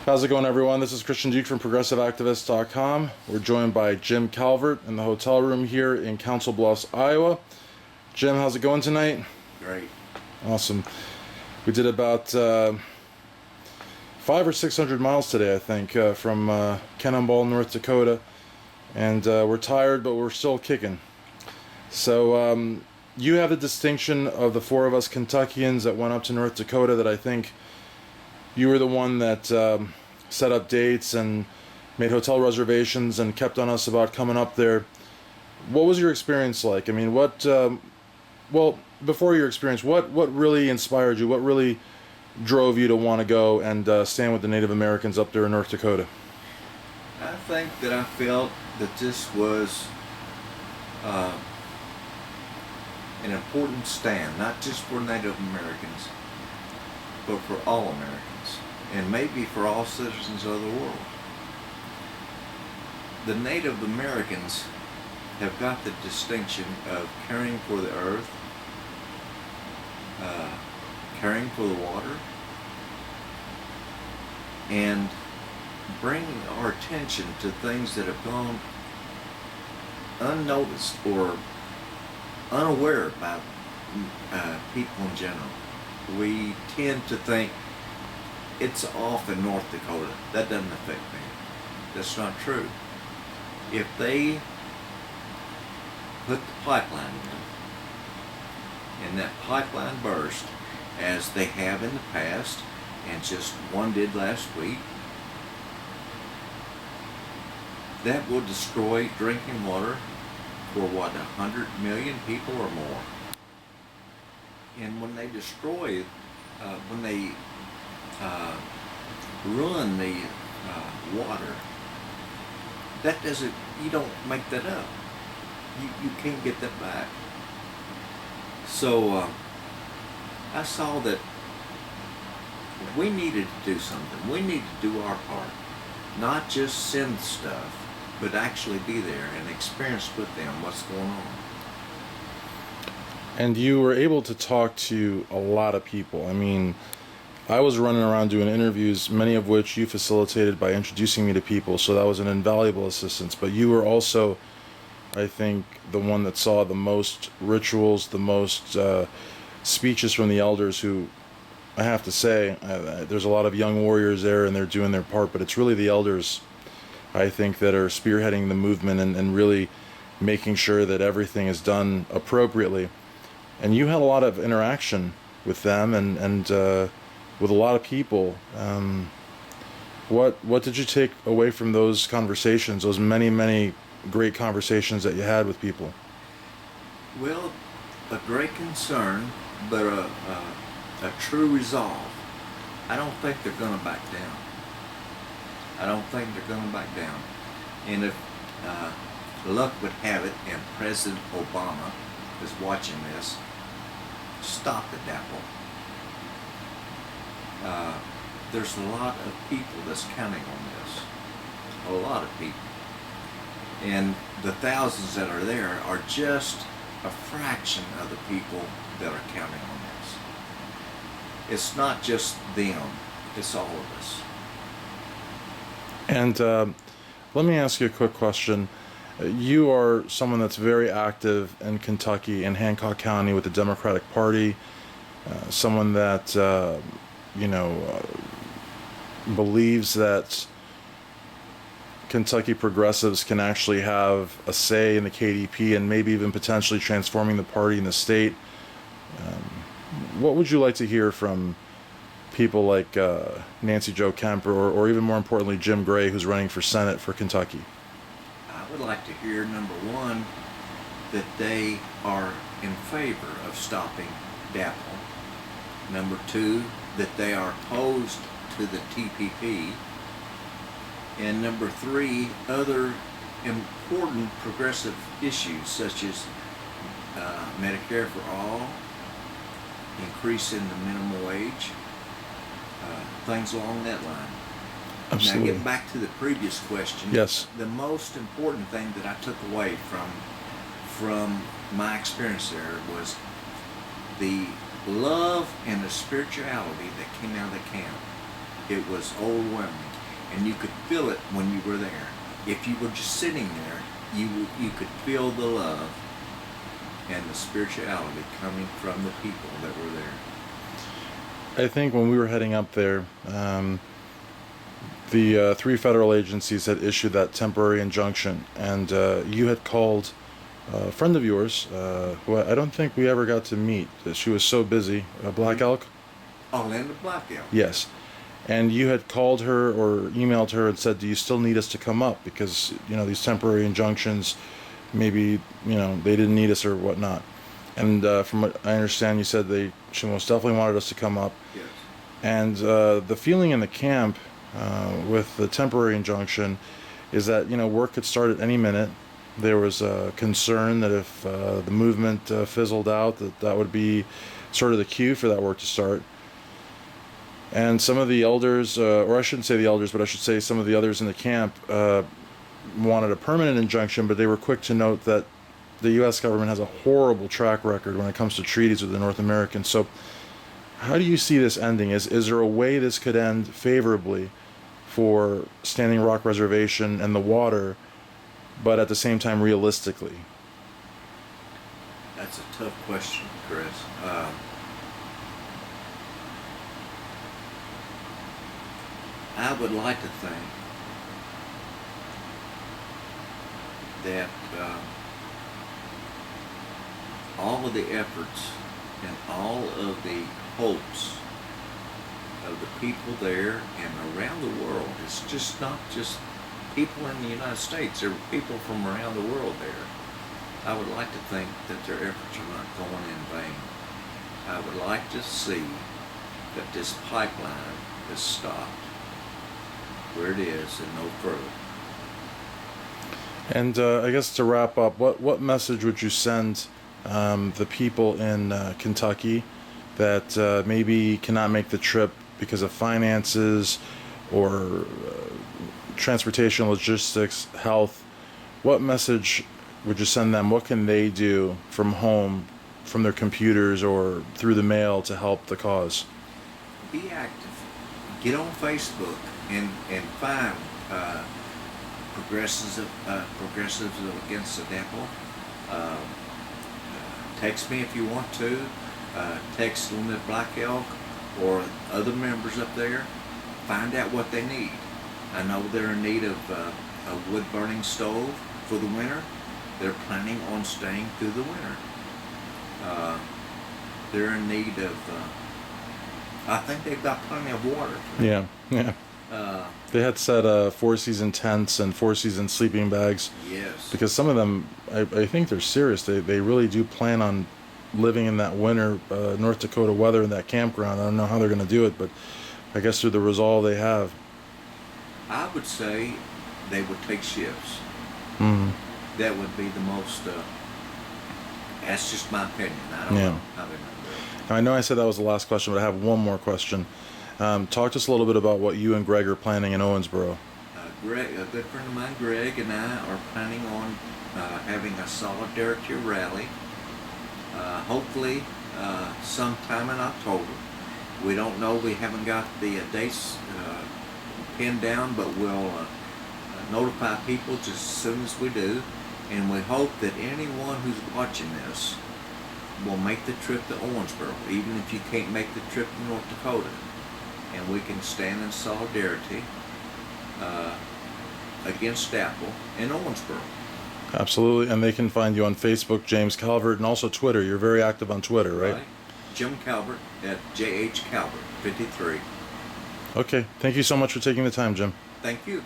How's it going, everyone? This is Christian Duke from ProgressiveActivist.com. We're joined by Jim Calvert in the hotel room here in Council Bluffs, Iowa. Jim, how's it going tonight? Great. Awesome. We did about 500 or 600 miles today, I think, from Cannonball, North Dakota. And we're tired, but we're still kicking. So you have the distinction of the four of us Kentuckians that went up to North Dakota that I think you were the one that set up dates and made hotel reservations and kept on us about coming up there. What was your experience like? I mean, well, before your experience, what really inspired you? What really drove you to want to go and stand with the Native Americans up there in North Dakota? I think that I felt that this was an important stand, not just for Native Americans, but for all Americans, and maybe for all citizens of the world. The Native Americans have got the distinction of caring for the earth, caring for the water, and bringing our attention to things that have gone unnoticed or unaware by people in general. We tend to think it's off in North Dakota. That doesn't affect me. That's not true. If they put the pipeline in, and that pipeline burst, as they have in the past, and just one did last week, that will destroy drinking water for 100 million people or more. And when they destroy, when they ruin the water, that doesn't, you don't make that up. You can't get that back. So I saw that we needed to do something. We need to do our part. Not just send stuff, but actually be there and experience with them what's going on. And you were able to talk to a lot of people. I mean, I was running around doing interviews, many of which you facilitated by introducing me to people, so that was an invaluable assistance. But you were also, I think, the one that saw the most rituals, the most speeches from the elders who, I have to say, there's a lot of young warriors there and they're doing their part, but it's really the elders, I think, that are spearheading the movement and really making sure that everything is done appropriately. And you had a lot of interaction with them and with a lot of people. What did you take away from those conversations, those many great conversations that you had with people? Well, a great concern, but a true resolve. I don't think they're going to back down. I don't think they're going to back down. And if luck would have it, and President Obama is watching this, stop the DAPL. There's a lot of people that's counting on this. A lot of people. And the thousands that are there are just a fraction of the people that are counting on this. It's not just them, it's all of us. And let me ask you a quick question. You are someone that's very active in Kentucky, in Hancock County with the Democratic Party, someone that, believes that Kentucky progressives can actually have a say in the KDP and maybe even potentially transforming the party in the state. What would you like to hear from people like Nancy Jo Kemp or even more importantly Jim Gray, who's running for Senate for Kentucky? I would like to hear, number one, that they are in favor of stopping DAPL. Number two, that they are opposed to the TPP. And number three, other important progressive issues such as Medicare for all, increase in the minimum wage, things along that line. Absolutely. Now, getting back to the previous question, yes, the most important thing that I took away from my experience there was the love and the spirituality that came out of the camp. It was overwhelming, and you could feel it when you were there. If you were just sitting there, you could feel the love and the spirituality coming from the people that were there. I think when we were heading up there, the 3 federal agencies had issued that temporary injunction, and you had called a friend of yours, who I don't think we ever got to meet. She was so busy. Black Elk? Orlando Black Elk. Yes. And you had called her or emailed her and said, do you still need us to come up? Because, these temporary injunctions, maybe, they didn't need us or whatnot. And from what I understand, you said she most definitely wanted us to come up. Yes. And the feeling in the camp with the temporary injunction is that, work could start at any minute. There was a concern that if the movement fizzled out, that would be sort of the cue for that work to start. And some of the elders, or I shouldn't say the elders, but I should say some of the others in the camp wanted a permanent injunction, but they were quick to note that the U.S. government has a horrible track record when it comes to treaties with the North Americans. So how do you see this ending? Is there a way this could end favorably for Standing Rock Reservation and the water, but at the same time realistically? That's a tough question, Chris. I would like to think that all of the efforts and all of the hopes of the people there and around the world, it's just not just people in the United States, there are people from around the world there. I would like to think that their efforts are not going in vain. I would like to see that this pipeline is stopped where it is and no further. And I guess to wrap up, what message would you send the people in Kentucky that maybe cannot make the trip because of finances or transportation, logistics, health? What message would you send them? What can they do from home, from their computers or through the mail to help the cause? Be active. Get on Facebook and find progressives against the DAPL. Text me if you want to. Text them at Black Elk or other members up there. Find out what they need. I know they're in need of a wood burning stove for the winter. They're planning on staying through the winter. They're in need of, I think they've got plenty of water. Yeah. They had said 4-season tents and 4-season sleeping bags. Yes. Because some of them, I think they're serious. They really do plan on living in that winter North Dakota weather in that campground. I don't know how they're going to do it, but I guess through the resolve they have. I would say they would take shifts. Mm-hmm. That would be the most, that's just my opinion. I don't know how they're going to do it. Now, I know I said that was the last question, but I have one more question. Talk to us a little bit about what you and Greg are planning in Owensboro. Greg, a good friend of mine, Greg, and I are planning on having a solidarity rally, hopefully sometime in October. We don't know, we haven't got the dates pinned down, but we'll notify people just as soon as we do. And we hope that anyone who's watching this will make the trip to Owensboro, even if you can't make the trip to North Dakota. And we can stand in solidarity against DAPL in Owensboro. Absolutely, and they can find you on Facebook, James Calvert, and also Twitter. You're very active on Twitter, right? Jim Calvert at JH Calvert 53. Okay, thank you so much for taking the time, Jim. Thank you.